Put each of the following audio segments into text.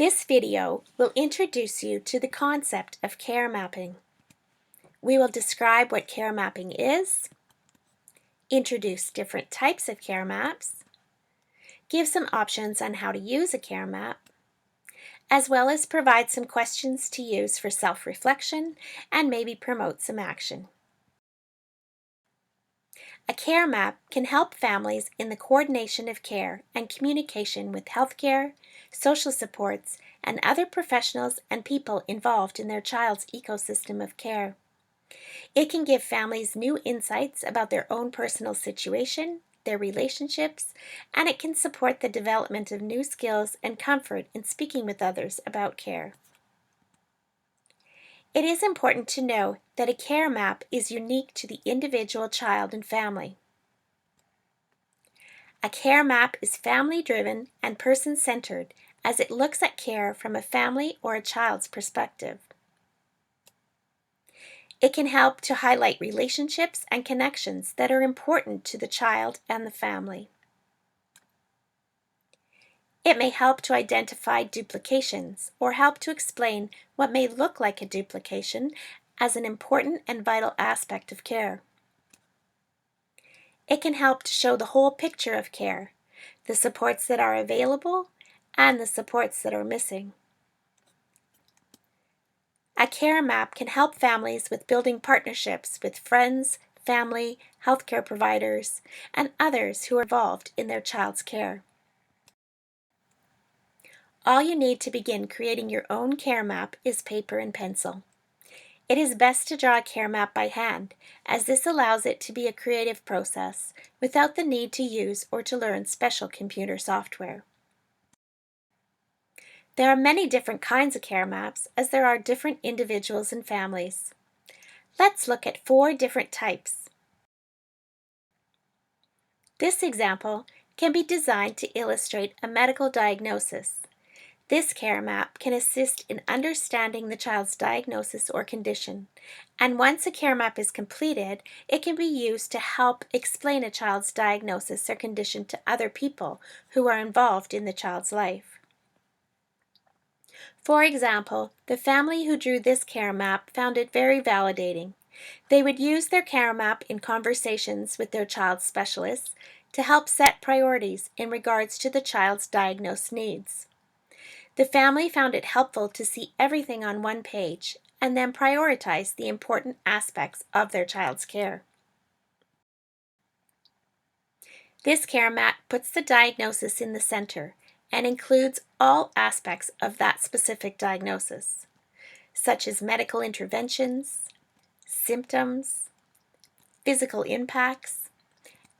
This video will introduce you to the concept of care mapping. We will describe what care mapping is, introduce different types of care maps, give some options on how to use a care map, as well as provide some questions to use for self-reflection and maybe promote some action. A care map can help families in the coordination of care and communication with healthcare, social supports, and other professionals and people involved in their child's ecosystem of care. It can give families new insights about their own personal situation, their relationships, and it can support the development of new skills and comfort in speaking with others about care. It is important to know that a care map is unique to the individual child and family. A care map is family-driven and person-centered as it looks at care from a family or a child's perspective. It can help to highlight relationships and connections that are important to the child and the family. It may help to identify duplications or help to explain what may look like a duplication as an important and vital aspect of care. It can help to show the whole picture of care, the supports that are available and the supports that are missing. A care map can help families with building partnerships with friends, family, healthcare providers, and others who are involved in their child's care. All you need to begin creating your own care map is paper and pencil. It is best to draw a care map by hand, as this allows it to be a creative process without the need to use or to learn special computer software. There are many different kinds of care maps as there are different individuals and families. Let's look at 4 different types. This example can be designed to illustrate a medical diagnosis. This care map can assist in understanding the child's diagnosis or condition, and once a care map is completed, it can be used to help explain a child's diagnosis or condition to other people who are involved in the child's life. For example, the family who drew this care map found it very validating. They would use their care map in conversations with their child's specialists to help set priorities in regards to the child's diagnosed needs. The family found it helpful to see everything on one page and then prioritize the important aspects of their child's care. This care map puts the diagnosis in the center and includes all aspects of that specific diagnosis, such as medical interventions, symptoms, physical impacts,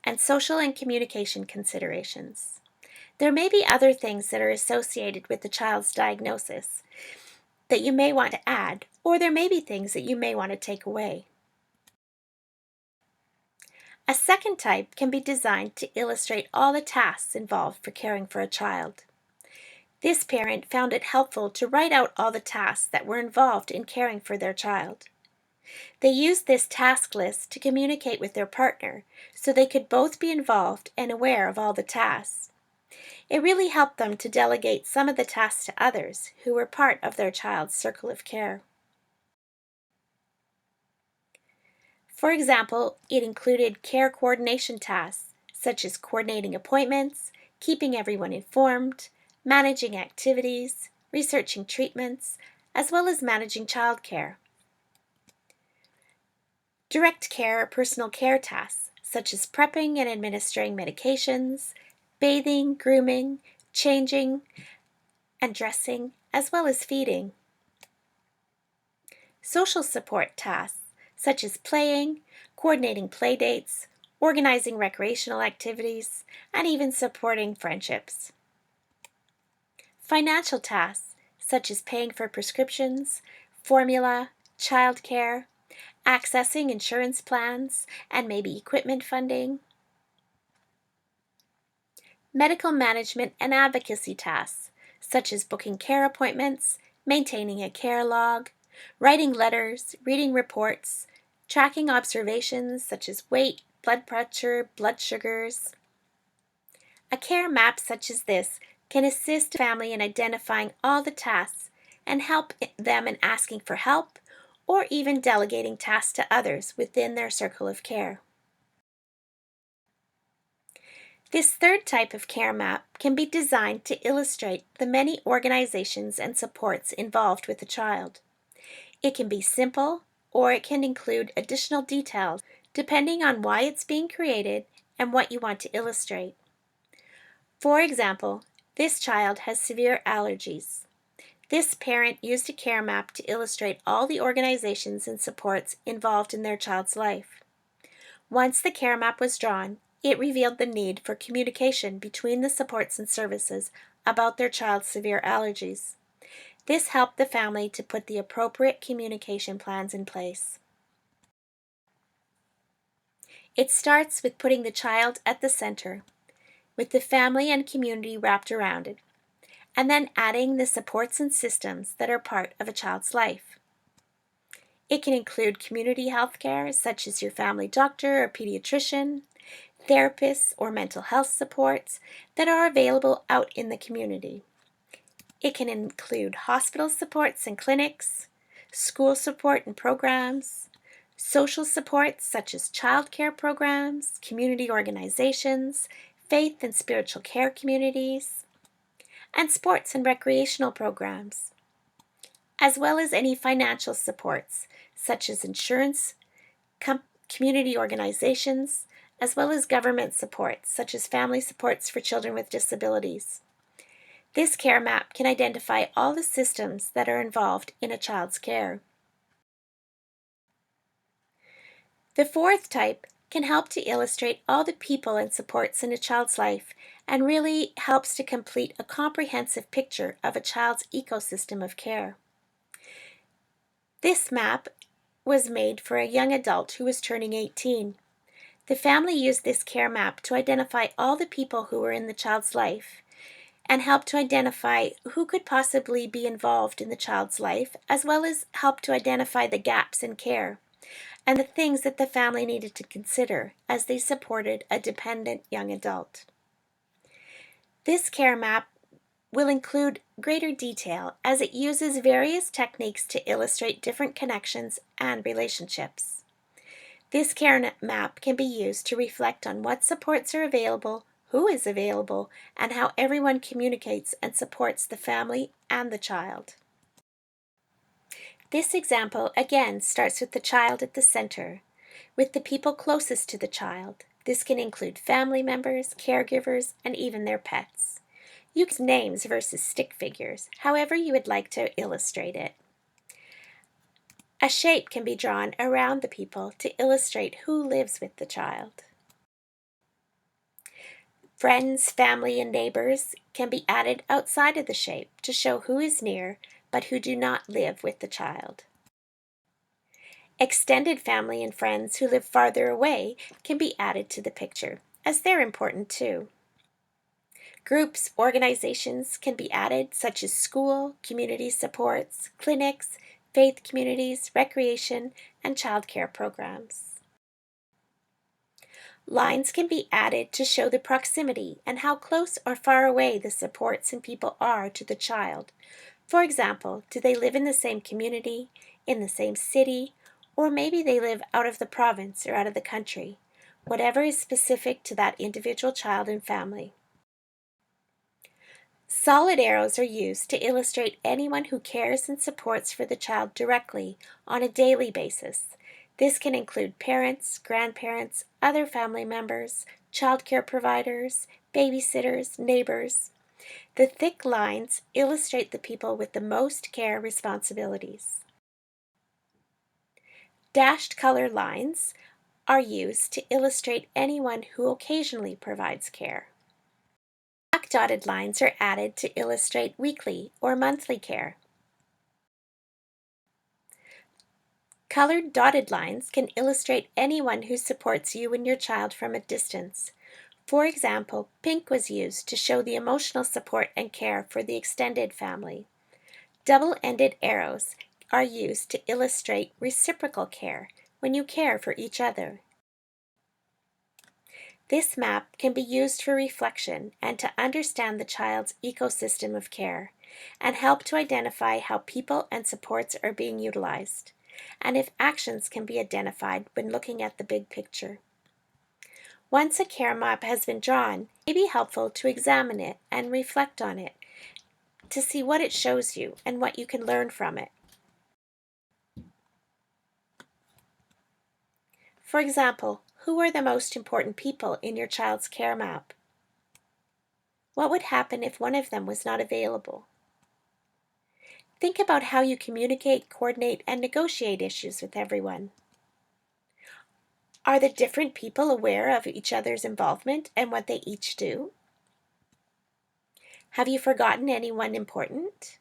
and social and communication considerations. There may be other things that are associated with the child's diagnosis that you may want to add, or there may be things that you may want to take away. A second type can be designed to illustrate all the tasks involved for caring for a child. This parent found it helpful to write out all the tasks that were involved in caring for their child. They used this task list to communicate with their partner so they could both be involved and aware of all the tasks. It really helped them to delegate some of the tasks to others who were part of their child's circle of care. For example, it included care coordination tasks, such as coordinating appointments, keeping everyone informed, managing activities, researching treatments, as well as managing childcare. Direct care or personal care tasks, such as prepping and administering medications, bathing, grooming, changing, and dressing, as well as feeding. Social support tasks, such as playing, coordinating play dates, organizing recreational activities, and even supporting friendships. Financial tasks, such as paying for prescriptions, formula, childcare, accessing insurance plans, and maybe equipment funding. Medical management and advocacy tasks, such as booking care appointments, maintaining a care log, writing letters, reading reports, tracking observations such as weight, blood pressure, blood sugars. A care map such as this can assist the family in identifying all the tasks and help them in asking for help or even delegating tasks to others within their circle of care. This third type of care map can be designed to illustrate the many organizations and supports involved with a child. It can be simple, or it can include additional details depending on why it's being created and what you want to illustrate. For example, this child has severe allergies. This parent used a care map to illustrate all the organizations and supports involved in their child's life. Once the care map was drawn, it revealed the need for communication between the supports and services about their child's severe allergies. This helped the family to put the appropriate communication plans in place. It starts with putting the child at the center, with the family and community wrapped around it, and then adding the supports and systems that are part of a child's life. It can include community health care, such as your family doctor or pediatrician, therapists or mental health supports that are available out in the community. It can include hospital supports and clinics, school support and programs, social supports such as child care programs, community organizations, faith and spiritual care communities, and sports and recreational programs, as well as any financial supports such as insurance, community organizations, as well as government supports such as family supports for children with disabilities. This care map can identify all the systems that are involved in a child's care. The fourth type can help to illustrate all the people and supports in a child's life and really helps to complete a comprehensive picture of a child's ecosystem of care. This map was made for a young adult who was turning 18. The family used this care map to identify all the people who were in the child's life and help to identify who could possibly be involved in the child's life, as well as help to identify the gaps in care and the things that the family needed to consider as they supported a dependent young adult. This care map will include greater detail as it uses various techniques to illustrate different connections and relationships. This care map can be used to reflect on what supports are available, who is available, and how everyone communicates and supports the family and the child. This example again starts with the child at the center, with the people closest to the child. This can include family members, caregivers, and even their pets. You can use names versus stick figures, however you would like to illustrate it. A shape can be drawn around the people to illustrate who lives with the child. Friends, family, and neighbors can be added outside of the shape to show who is near but who do not live with the child. Extended family and friends who live farther away can be added to the picture, as they're important too. Groups, organizations can be added, such as school, community supports, clinics, faith communities, recreation, and child care programs. Lines can be added to show the proximity and how close or far away the supports and people are to the child. For example, do they live in the same community, in the same city, or maybe they live out of the province or out of the country, whatever is specific to that individual child and family. Solid arrows are used to illustrate anyone who cares and supports for the child directly on a daily basis. This can include parents, grandparents, other family members, child care providers, babysitters, neighbors. The thick lines illustrate the people with the most care responsibilities. Dashed color lines are used to illustrate anyone who occasionally provides care. Black dotted lines are added to illustrate weekly or monthly care. Colored dotted lines can illustrate anyone who supports you and your child from a distance. For example, pink was used to show the emotional support and care for the extended family. Double-ended arrows are used to illustrate reciprocal care when you care for each other. This map can be used for reflection and to understand the child's ecosystem of care, and help to identify how people and supports are being utilized, and if actions can be identified when looking at the big picture. Once a care map has been drawn, it may be helpful to examine it and reflect on it to see what it shows you and what you can learn from it. For example, who are the most important people in your child's care map? What would happen if one of them was not available? Think about how you communicate, coordinate, and negotiate issues with everyone. Are the different people aware of each other's involvement and what they each do? Have you forgotten anyone important?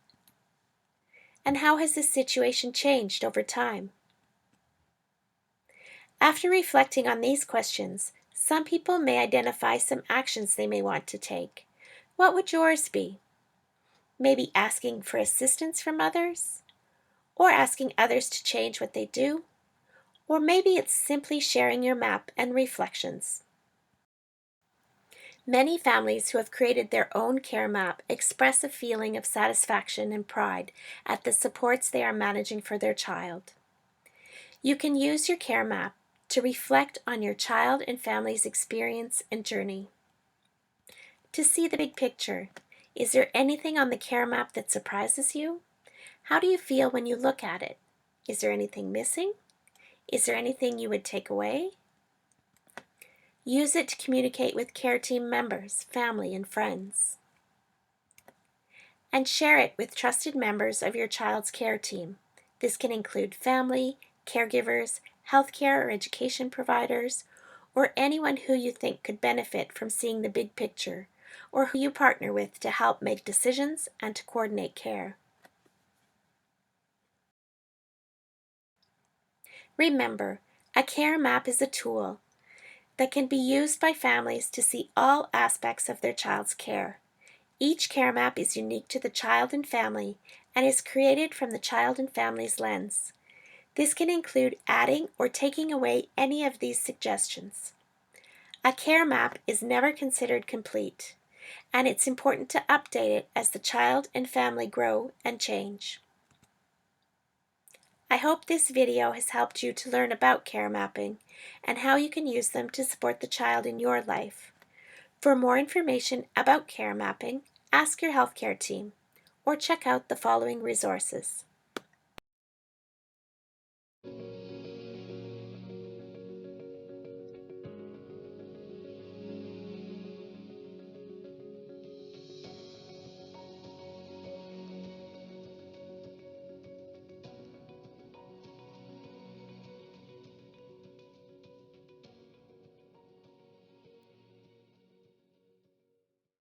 And how has this situation changed over time? After reflecting on these questions, some people may identify some actions they may want to take. What would yours be? Maybe asking for assistance from others? Or asking others to change what they do? Or maybe it's simply sharing your map and reflections. Many families who have created their own care map express a feeling of satisfaction and pride at the supports they are managing for their child. You can use your care map to reflect on your child and family's experience and journey. To see the big picture, is there anything on the care map that surprises you? How do you feel when you look at it? Is there anything missing? Is there anything you would take away? Use it to communicate with care team members, family, and friends. And share it with trusted members of your child's care team. This can include family, caregivers, healthcare or education providers, or anyone who you think could benefit from seeing the big picture, or who you partner with to help make decisions and to coordinate care. Remember, a care map is a tool that can be used by families to see all aspects of their child's care. Each care map is unique to the child and family and is created from the child and family's lens. This can include adding or taking away any of these suggestions. A care map is never considered complete, and it's important to update it as the child and family grow and change. I hope this video has helped you to learn about care mapping and how you can use them to support the child in your life. For more information about care mapping, ask your healthcare team or check out the following resources.